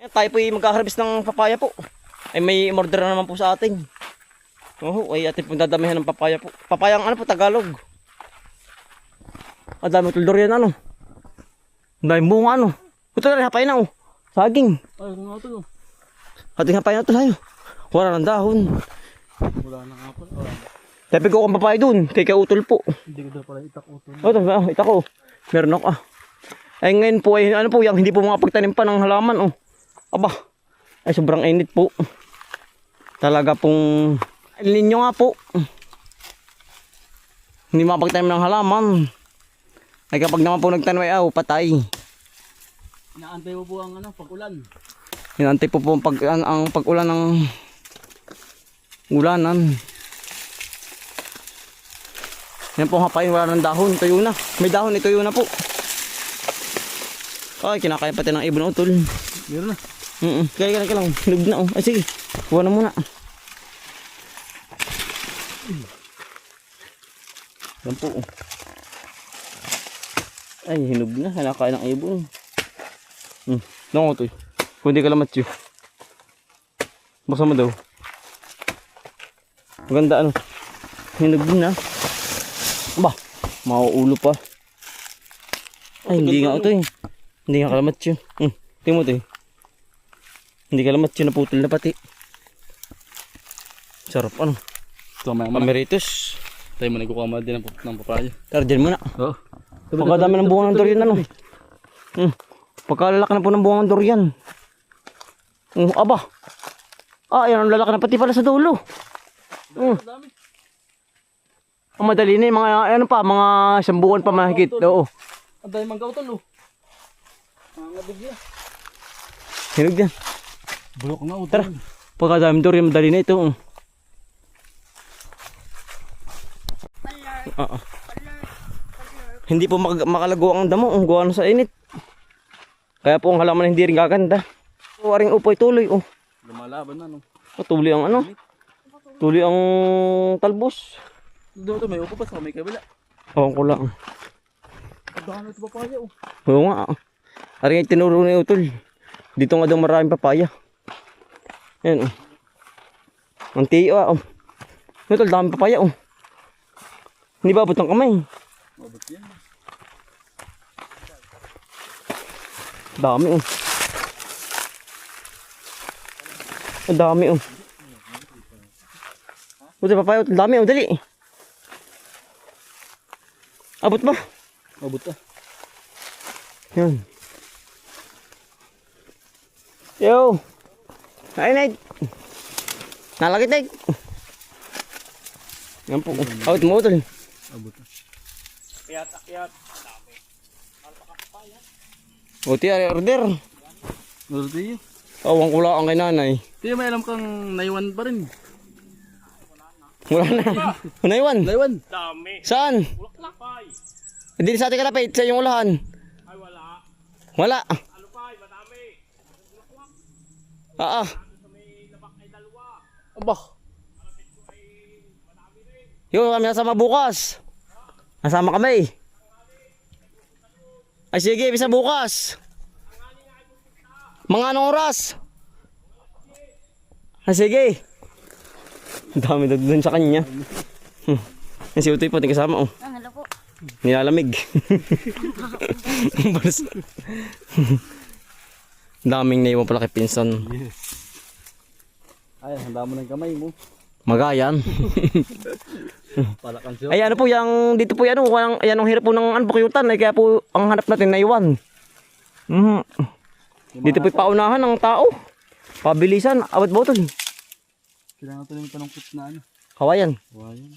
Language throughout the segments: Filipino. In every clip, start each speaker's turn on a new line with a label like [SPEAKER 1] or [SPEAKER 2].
[SPEAKER 1] Tayo po ay magkakaharvest ng papaya po. Ay may order na naman po sa atin. Oo, ay atin pong dadamihan ng papaya po. Papaya ang ano po, Tagalog. Ang dami tuldor yan ano. Ang dami bunga ano. Ito na rin, hapay na oh. Saging.
[SPEAKER 2] Ay, kung nga ito.
[SPEAKER 1] Ating hapay na ito tayo. Wala ng dahon.
[SPEAKER 2] Wala na nga po.
[SPEAKER 1] Tapi ko ang papaya dun, kay kautol po.
[SPEAKER 2] Hindi ko daw pala itak-utol.
[SPEAKER 1] O, ito ko. Meron ako ah. Ay ngayon po ay ano po, yung hindi po makapagtanim pa ng halaman oh. Aba. Ay sobrang init po. Talaga pong ninyo nga po. Hindi makapagtanim ng halaman. Ay kapag naman po nagtanim ay patay.
[SPEAKER 2] Inaantay mo po ang ano, pag-ulan.
[SPEAKER 1] Inaantay po po ang pag-ulan ng ulanan. Yan po hapay, wala ng dahon, tuyo na. May dahon, ituyo na po. Ay, kinakain pati ng ibon utol.
[SPEAKER 2] Meron na.
[SPEAKER 1] Kaya lang, hinog na oh. Ay sige, kuha na muna. Yan po oh. Ay, hinog na, kinakain ng ibon. Lang ito eh. Kung hindi ka lamat yun. Buksan mo daw. Maganda ano. Hinog din na. Ba, mauulo pa. Ay, hindi nga ito eh. Hindi nga kalamat yun. Tingnan mo ito eh. Hindi kalamat yun, naputol na pati. Sarap ano.
[SPEAKER 2] Ito, may
[SPEAKER 1] Ameritus.
[SPEAKER 2] tayo mo nagkukamad din ng papaya.
[SPEAKER 1] Tara, dyan muna.
[SPEAKER 2] Oo.
[SPEAKER 1] Pagkadami ng bunga ng durian ano. Pagkalalaki na po ng bunga ng durian. Aba. Yan ang lalaki na pati pala sa dulo. Ang madali na yung mga ano pa, mga isang buwan pa mahigit. Oo.
[SPEAKER 2] Ang dahil mangga utol oh. Mga bigla.
[SPEAKER 1] Hinog yan.
[SPEAKER 2] Bulok na utol.
[SPEAKER 1] Tara. Pagkadami durian, madali na ito. Hindi po makalago ang damo. Gawa na sa init. Kaya po ang halaman hindi rin gaganda. Waring upoy tuloy.
[SPEAKER 2] Lumalaban na no.
[SPEAKER 1] Tuloy ang ano. Tuloy ang talbos.
[SPEAKER 2] Doon may upo pa sa may kabila.
[SPEAKER 1] Ewan ko lang.
[SPEAKER 2] Pagdahan na ito papaya oh.
[SPEAKER 1] Oo nga. Aring tinuro ni Utol. Dito nga daw maraming papaya. Ayan oh. Ang tiyo Utol, daming papaya oh. Hindi ba abot ng kamay?
[SPEAKER 2] Mabot yan.
[SPEAKER 1] Dami oh. Ang dami oh. Utol, papaya Utol, dami oh, dali. Abot ba?
[SPEAKER 2] Mabot ah.
[SPEAKER 1] Yan. Yo. Ay, Nate. Nalagit, Nate. Yan po. Out mo, Utol.
[SPEAKER 2] Mabot ah.
[SPEAKER 3] Akyat.
[SPEAKER 1] Buti, order.
[SPEAKER 2] Mabot yun.
[SPEAKER 1] Awang kula ang kay nanay.
[SPEAKER 2] Tiyo may alam kang naiwan pa rin.
[SPEAKER 1] Wala na. Unaywan.
[SPEAKER 2] Naiwan.
[SPEAKER 3] Dami.
[SPEAKER 1] Saan?
[SPEAKER 3] Bulaklakay.
[SPEAKER 1] Hindi sa ating kalapit. Sa iyong ulahan.
[SPEAKER 3] Ay wala.
[SPEAKER 1] Wala.
[SPEAKER 3] Alupay, madami.
[SPEAKER 1] Ah.
[SPEAKER 3] Sa may labak ay dalawa.
[SPEAKER 1] Aba.
[SPEAKER 3] Malapit ko ay madami rin.
[SPEAKER 1] Yung kami nasama bukas. Nasama kami. Ay sige, bisa bukas. Mga anong oras? Ay sige. Ang dami doon sa kanya. Yan si Utoy po, hindi kasama oh.
[SPEAKER 4] Hello po.
[SPEAKER 1] Nilalamig. Daming naiwan pala kay pinsan.
[SPEAKER 2] Yes. Ay, handa mo ng kamay mo.
[SPEAKER 1] Magayan.
[SPEAKER 2] Palakan siya.
[SPEAKER 1] Ay ano po, yung dito po yan, yan ang hirap po ng bukyutan. Ay kaya po ang hanap natin naiwan. Dito po paunahan ng tao. Pabilisan, awat botol.
[SPEAKER 2] Kailangan ito naman tanong na ano.
[SPEAKER 1] Kawayan.
[SPEAKER 2] Kawayan.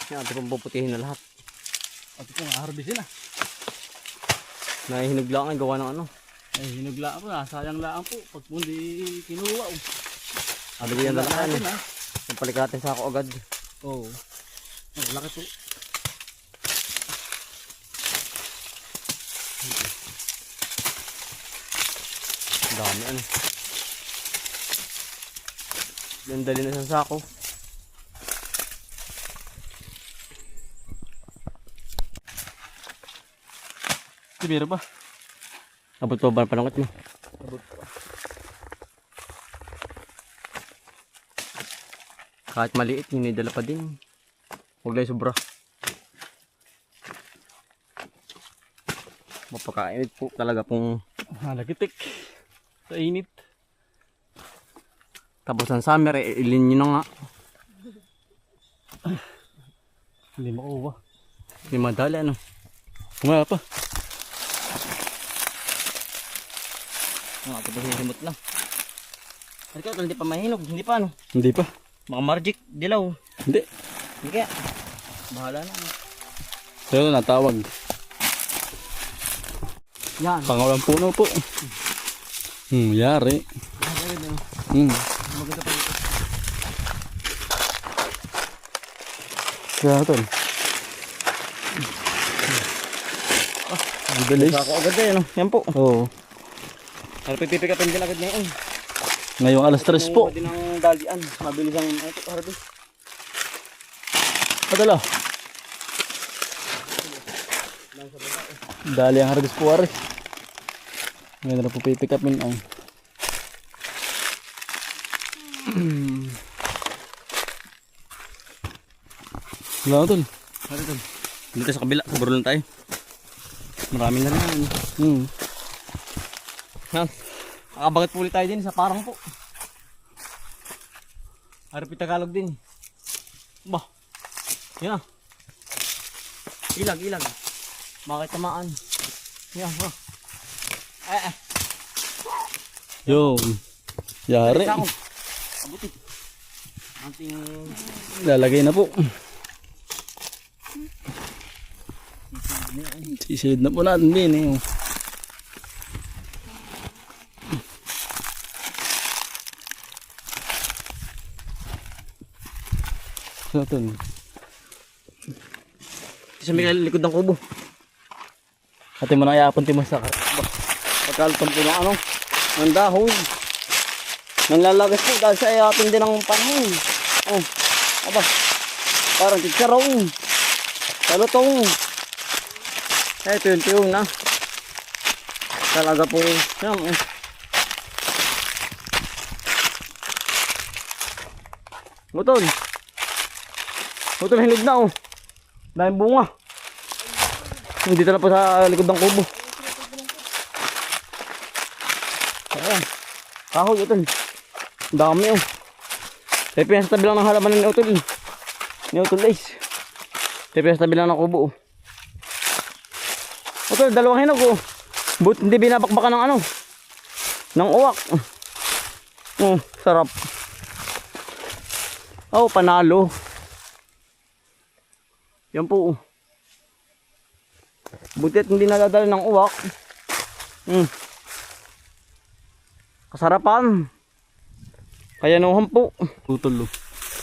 [SPEAKER 1] Yan, ito pong puputihin na lahat.
[SPEAKER 2] At ito nga, harbisin na.
[SPEAKER 1] Nahihinog lang ay gawa ng ano.
[SPEAKER 2] Ay, hinuglaan po na. Sayang laan po. Pag hindi kinuha oh.
[SPEAKER 1] Sabi ko yan lang ano.
[SPEAKER 2] ha.
[SPEAKER 1] Yung palikatin sa ako agad.
[SPEAKER 2] Oo. Ang laki po.
[SPEAKER 1] Dami ano. Yan dali na sa sako.
[SPEAKER 2] Di meron pa.
[SPEAKER 1] Abot pa ba ang panangot mo? Kahit maliit, hinidala pa din. Huwag lang sobra. Mapakainit po talaga pong
[SPEAKER 2] Nagitik. Sa init.
[SPEAKER 1] tapos ng summer, ilin nyo na nga.
[SPEAKER 2] Hindi makuha.
[SPEAKER 1] Hindi madali ano.
[SPEAKER 2] Kumaya pa.
[SPEAKER 1] Mga pagkasimot lang. Ikaw, hindi pa mahinog, hindi pa ano.
[SPEAKER 2] Hindi pa.
[SPEAKER 1] Mga marjik, dilaw.
[SPEAKER 2] Hindi.
[SPEAKER 1] Hindi kaya. Bahala na.
[SPEAKER 2] Pero natawag.
[SPEAKER 1] Yan.
[SPEAKER 2] Pangawalang puno po. Yari.
[SPEAKER 1] Maganda pa dito.
[SPEAKER 2] Kaya ito. Ang bilis.
[SPEAKER 1] Ako agad eh, no? Yan po.
[SPEAKER 2] Oo.
[SPEAKER 1] Pero pipipikapin din agad ngayon.
[SPEAKER 2] Ngayong alas 3 po.
[SPEAKER 1] Din ang dalian. Mabilis ang harvest.
[SPEAKER 2] Padala. Dali ang harvest po ari. Ngayon na po pipick up min ang. Wala tol.
[SPEAKER 1] Harito. Dito sa kabila, sa burol tayo. Marami na rin. Yan. Nakabagat po ulit tayo din sa parang po. Harapit Tagalog din. Bah. Yan. Ilag. Bakit tamaan? Yan.
[SPEAKER 2] Yo. Yari.
[SPEAKER 1] Isa ako. Abuti. Anting
[SPEAKER 2] Lalagay na po. Sisilid na po natin din eh. Sa ito.
[SPEAKER 1] sa may likod ng kubo.
[SPEAKER 2] Ate mo na iapon mo sa
[SPEAKER 1] Pagkalutang po ng ano, ng dahon. Nanlalagas po dahil sa atin din ang panahon. Oh, aba, parang chicharon. Talutong. Ito yung tiyong na. Talaga po. Yan, oh. Butol. Butol hilig na oh. Dahil bunga. Dito na po sa likod ng kubo. Ayan. Kahoy utol. Dami oh. Tepe sa tabi lang ng halaman ni utol. Ni utol guys. Tepe sa tabi lang ng kubo oh. Utol, dalawang hinog oh. But hindi binabakbakan ng ano. Ng uwak. Oh, sarap. Oh, panalo. Yan po. Buti at hindi nadadala ng uwak. Kasarapan. Kaya nuhan po.
[SPEAKER 2] putol.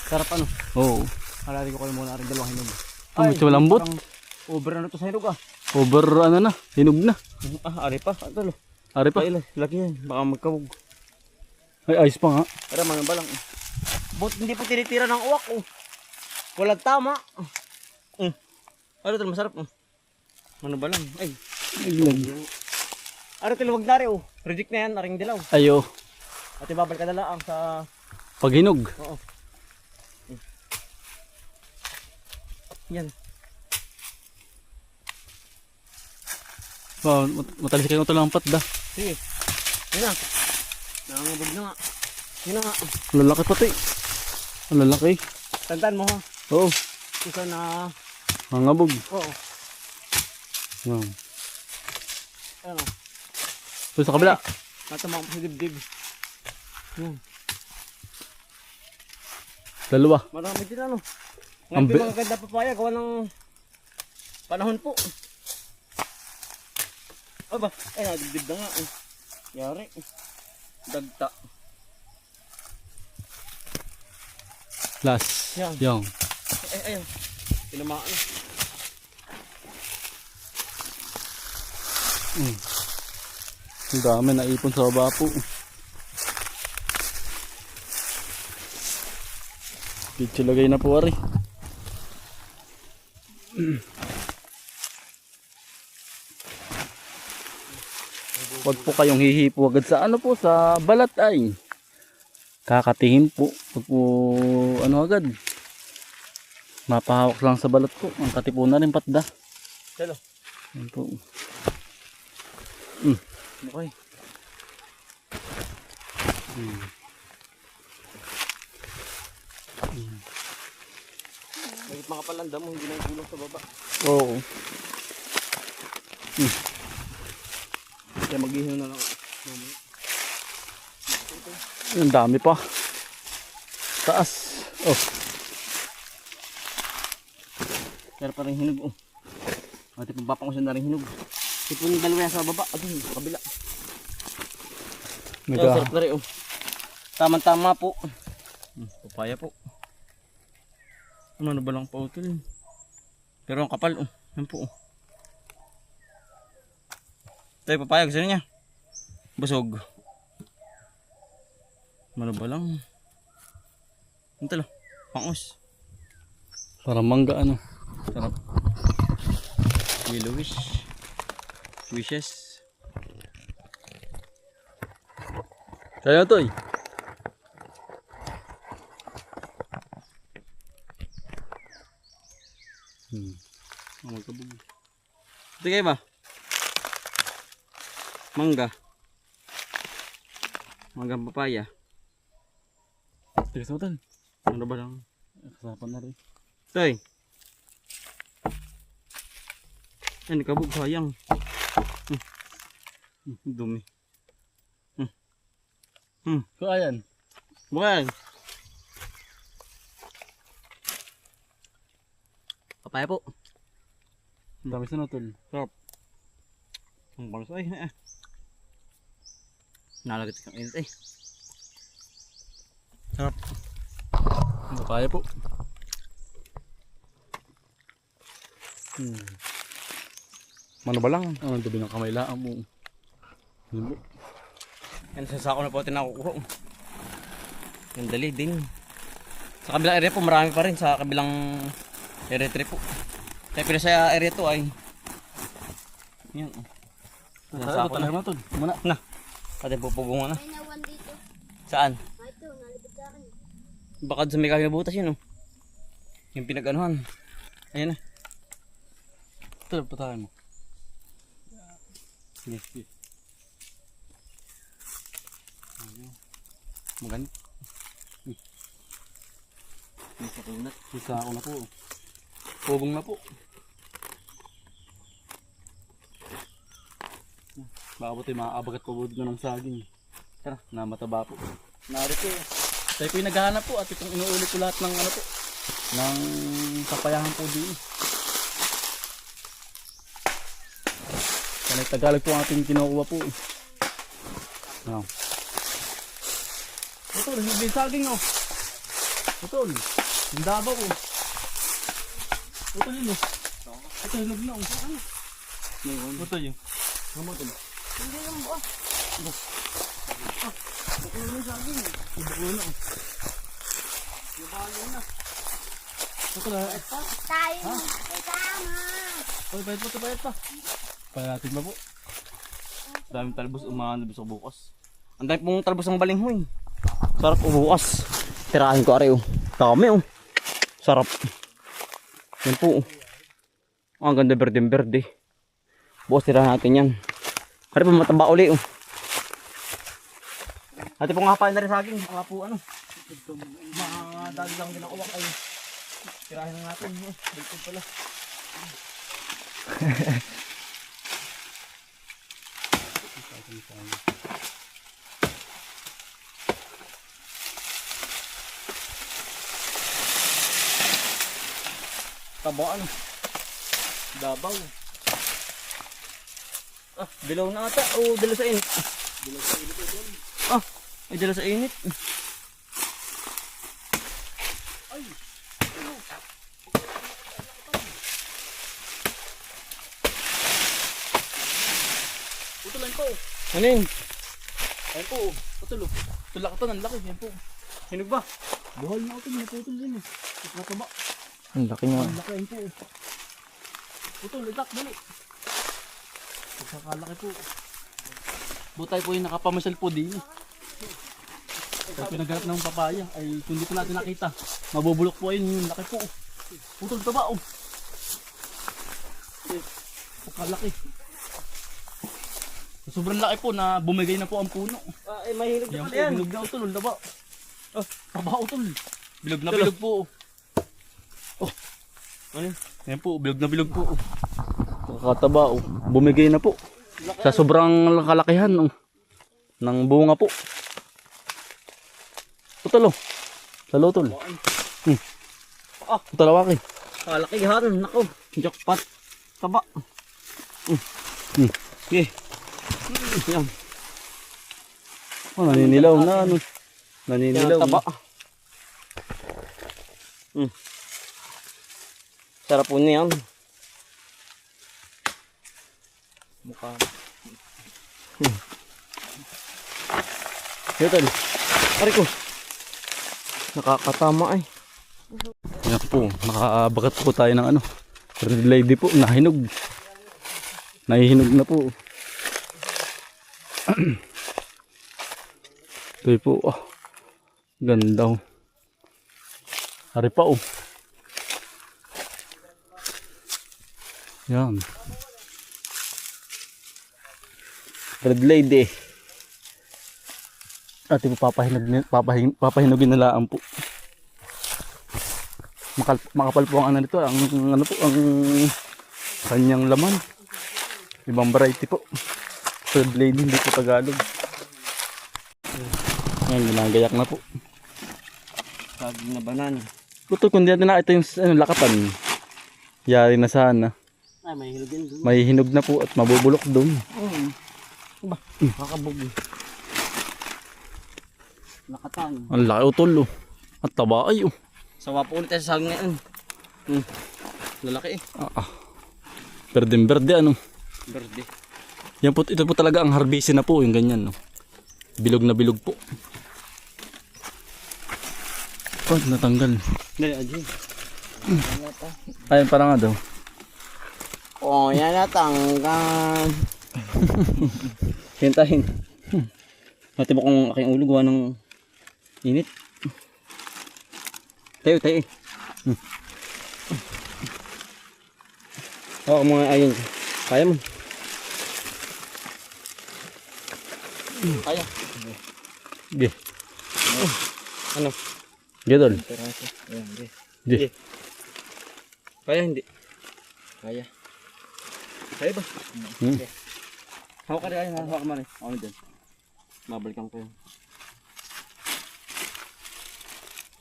[SPEAKER 1] Sarap ano.
[SPEAKER 2] Oo.
[SPEAKER 1] Halali ko kayo muna rin dalawang hinog.
[SPEAKER 2] Ay, medyo malambot.
[SPEAKER 1] parang over na ito sa hinog ah.
[SPEAKER 2] Over ano na. Hinog na.
[SPEAKER 1] Ah, ari pa. Ito lo.
[SPEAKER 2] Ari pa.
[SPEAKER 1] Laki yan. Baka magkawag.
[SPEAKER 2] Ay, ayos pa nga.
[SPEAKER 1] Pero mga balang. But hindi po tinitira ng uwak oh. Walang tama. Ano ito masarap oh. Ano ba lang? Ay. Ano ito luwag na rin oh. Project na yan. Aring dilaw.
[SPEAKER 2] Ayo.
[SPEAKER 1] At ibabal ka na lang sa...
[SPEAKER 2] Paghinog.
[SPEAKER 1] Oo. Yan.
[SPEAKER 2] Wow, matalis kayo ito lang ang patda.
[SPEAKER 1] Sige. Yan na. Nangangabog na nga. Yan na nga.
[SPEAKER 2] Lalaki pati. Ang lalaki.
[SPEAKER 1] Tandaan mo ha.
[SPEAKER 2] Oo.
[SPEAKER 1] Kusa na...
[SPEAKER 2] Mangabog.
[SPEAKER 1] Oo.
[SPEAKER 2] Wow.
[SPEAKER 1] Ano.
[SPEAKER 2] So sa kabila.
[SPEAKER 1] Natama ko sa dibdib.
[SPEAKER 2] Dalawa.
[SPEAKER 1] Marami din ano.
[SPEAKER 2] Ang
[SPEAKER 1] Ngayon mga ganda papaya. Gawa ng panahon po. Aba. Ay nadibdib na nga. Yari. Dagta.
[SPEAKER 2] Last.
[SPEAKER 1] Yan.
[SPEAKER 2] Yung.
[SPEAKER 1] Ay ayun. Tinamaan.
[SPEAKER 2] Ang dami na ipon sa baba po. Dito lagay na po ari. Huwag po kayong hihipo agad sa ano po, sa balat ay. Kakatihim po. Huwag po ano agad. Mapahawak lang sa balat po. Ang katipo na rin patda.
[SPEAKER 1] Telo.
[SPEAKER 2] Yan po.
[SPEAKER 1] Okay. May mga palanda mo, hindi na yung gulong sa baba.
[SPEAKER 2] Oo.
[SPEAKER 1] Kaya maghihiw na lang.
[SPEAKER 2] Ang dami pa. Taas. Oh.
[SPEAKER 1] Pero parang hinog oh. Ate pagbapang ko siya na rin hinog. Ito yung dalawa yan sa baba. Adun, sa kabila. Ayan, sarap na rin oh. Tama-tama po. Papaya po. Ano na ba lang pa utol yun? Pero ang kapal oh. Yan po oh. Ito yung papaya. Gusto niya? Busog. Ano ba lang? Ano talo? Pangus.
[SPEAKER 2] Parang mangga ano.
[SPEAKER 1] Sarap. Yellowish. Wishes.
[SPEAKER 2] Kaya to eh.
[SPEAKER 1] Magkabog. Ito kayo ba? Mangga. Manggang papaya.
[SPEAKER 2] Tigas mo tan.
[SPEAKER 1] Ano ba lang?
[SPEAKER 2] Kasapan na rin.
[SPEAKER 1] Toy. Yan, kabog sayang. Dumi.
[SPEAKER 2] So ayan.
[SPEAKER 1] Bukan. Papaya po.
[SPEAKER 2] Dami sa natol.
[SPEAKER 1] Ang balas ay. Nalagat kang init eh. Sarap.
[SPEAKER 2] Papaya po. Mano ba lang? Ang tabi ng kamay lang mo. Ano?
[SPEAKER 1] Yan sa sako na po tinakukuha. Yung dali din. Sa kabilang area po marami pa rin. Sa kabilang area 3 po. Kaya pila sa area 2 ay. Yan. Sa sako na.
[SPEAKER 2] Matol. Muna.
[SPEAKER 1] Na. Pati pupugungan na.
[SPEAKER 4] May nawan dito.
[SPEAKER 1] Saan?
[SPEAKER 4] Ito, nalibig sa akin.
[SPEAKER 1] Baka sa may kami butas yun oh. Yung pinag-anuhan. Ayan na.
[SPEAKER 2] Ito, patahan mo. Sige, sige.
[SPEAKER 1] Maganda. Isa kunat.
[SPEAKER 2] Isa ako na po. Pubong na po. Baka po tayo makakabagat pa po dito ng saging. Tara, na mataba po. Narito. Tayo po yung naghahanap po at itong inuulit ko lahat ng ano po. Ng kapayahan po din. Kanay Tagalog po ang ating kinukuha po. Ano? Utol, hindi saging oh. Utol, yung dabaw oh. Utol yun oh. Utol, hinog na oh. Utol yun. Ano utol?
[SPEAKER 4] Hindi yung buo.
[SPEAKER 2] Buklo na saging oh. Buklo na oh. Buklo na. Utol ah.
[SPEAKER 4] Tayo kasama.
[SPEAKER 2] Oy, bayad pa ito, bayad pa. Payatin ba po?
[SPEAKER 1] Daming talbos umahan sa bukas. Ang dami pong talbos ng balinghoy. Sarap bukas. Tirahin ko ari oh. Dami oh. Sarap. Yan po oh. Ang ganda berde-berde. Bukas tirahan natin yan. Ari po mataba uli oh. Ate pong hapain na rin sa akin. Baka po ano. Mga dali lang din ako ay. Tirahin na natin oh. Dito pala. Tabaan. Dabaw. Ah, dilaw na ata. O, dilaw sa init. Dilaw sa init ito. Ah, ay dilaw sa init. Ay.
[SPEAKER 2] Utulan po.
[SPEAKER 1] Ano yun?
[SPEAKER 2] Ayun po. Utulo. Tulak ito, ang laki. Yan po.
[SPEAKER 1] Hinog ba?
[SPEAKER 2] Buhal na utol. Naputol din eh. Mataba.
[SPEAKER 1] Ang laki niya.
[SPEAKER 2] Ang laki. Ayun po. Utol, itak. Dali. Pagkakalaki po. Butay po yung nakapamasyal po din. Tayo po naghanap ng papaya. Ay kung di po natin nakita, mabubulok po ayun yung laki po. Putol taba oh. Kalaki. Sobrang laki po na bumigay na po ang puno.
[SPEAKER 1] Ay, mahirap
[SPEAKER 2] Yan po, bilog na utol, taba. Oh, taba utol. Bilog na bilog po. Oh.
[SPEAKER 1] Ano?
[SPEAKER 2] Yan po, bilog na bilog po. Kakataba oh. Bumigay na po. Sa sobrang kalakihan oh. Ng bunga po. Utol oh. Talo utol. Talawaki.
[SPEAKER 1] Kalakihan. Nako. Jackpot. Taba. Okay. Yan.
[SPEAKER 2] Oh, naninilaw na ano. Naninilaw.
[SPEAKER 1] Yan, taba. Sarap po niyan.
[SPEAKER 2] Mukha.
[SPEAKER 1] Utol. Ari ko. Nakakatama ay.
[SPEAKER 2] Yan po, nakabagat po tayo ng ano. Red lady po, nahinog. Nahihinog na po. Ito po, oh. Ganda oh. Hari pa oh. Yan.
[SPEAKER 1] Red lady.
[SPEAKER 2] Ate po papahinugin na lang po. Makapal po ang ano nito, ang ano po, ang kanyang laman. Ibang variety po. Red lady, hindi po Tagalog. Yan, ginagayak na po.
[SPEAKER 1] Saging na banana.
[SPEAKER 2] Puto, kung di natin nakita yung ano, lakatan, yari na sana.
[SPEAKER 1] Ay, may hinog din doon.
[SPEAKER 2] May hinog na po at mabubulok doon.
[SPEAKER 1] Ba, kakabog. Nakatan.
[SPEAKER 2] Ang laki utol oh. At taba ay oh.
[SPEAKER 1] Sawa po ulit tayo sa saging ngayon. Lalaki eh.
[SPEAKER 2] Berde ano.
[SPEAKER 1] Berde.
[SPEAKER 2] Yan po, ito po talaga ang harvestin na po, yung ganyan no. Bilog na bilog po. Oh, natanggal.
[SPEAKER 1] Dali, Ajay.
[SPEAKER 2] Ayun, parang nga daw.
[SPEAKER 1] Oh, yan natanggal. Hintahin. Mati mo kung aking ulo gawa ng init. Tayo. Oo, mga ayun. Kaya mo. Kaya.
[SPEAKER 2] Ge.
[SPEAKER 1] Ano?
[SPEAKER 2] Gedol.
[SPEAKER 1] Peraso. Ayan,
[SPEAKER 2] Ge.
[SPEAKER 1] Kaya hindi? Kaya. Kaya ba? Hawak ka rin. Hawak ka man eh. Ako na dyan. Mabalikan ko yun.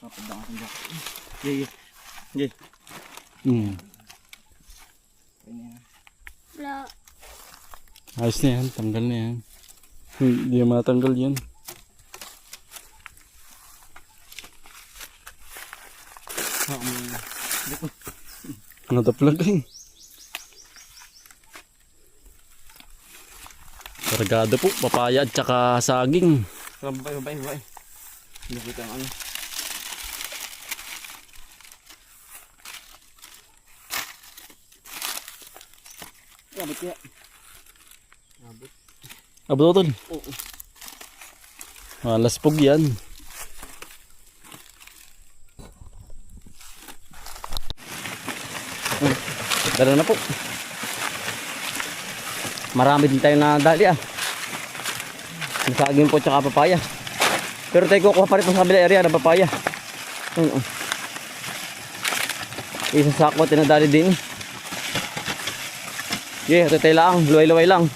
[SPEAKER 1] Mapadang akong dyan. Ge.
[SPEAKER 4] Wala.
[SPEAKER 2] Ayos na yan, tanggal na yan. Hindi matanggal yan. Nataplag eh. Kargado po, papaya at saka saging.
[SPEAKER 1] Babay. Hindi kita ang ano. Abot kaya.
[SPEAKER 2] Abot tol.
[SPEAKER 1] Oo.
[SPEAKER 2] Laspog yan.
[SPEAKER 1] Tara na po. Marami din tayo na dali ah. Saging po tsaka papaya. Pero tayo kukuha pa rin po sa kabila area ng papaya. Isang sako tinadali din. Yeah, tayo lang. Luway-luway lang.